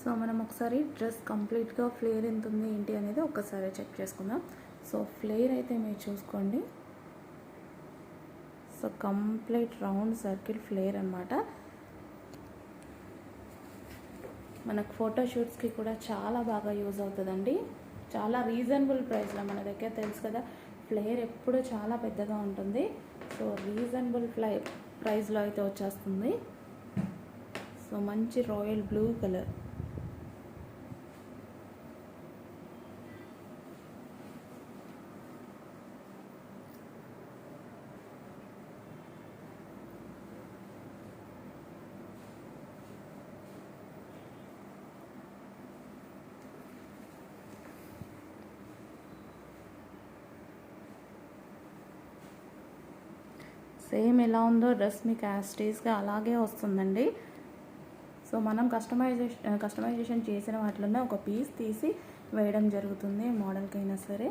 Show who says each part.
Speaker 1: So మనం ఒకసారి dress కంప్లీట్గా ఫ్లేర్ ఎంత ఉంది ఏంటి అనేది ఒకసారి చెక్ చేసుకుందాం. సో ఫ్లేర్ అయితే మీరు చూసుకోండి. So complete round circle flare అనమాట. మనకు ఫోటోషూట్స్కి కూడా చాలా బాగా యూజ్ అవుతుందండి. చాలా రీజనబుల్ ప్రైస్లో మన దగ్గర తెలుసు కదా, ఫ్లేర్ ఎప్పుడు చాలా పెద్దగా ఉంటుంది. సో రీజనబుల్ ప్రైస్లో అయితే వచ్చేస్తుంది. సో మంచి రాయల్ బ్లూ కలర్. సేమ్ ఎలా ఉందో డ్రెస్ మీకు యాస్టీస్గా అలాగే వస్తుందండి. సో మనం కస్టమైజేషన్ చేసిన వాటిలోనే ఒక పీస్ తీసి వేయడం జరుగుతుంది మోడల్కి అయినా సరే.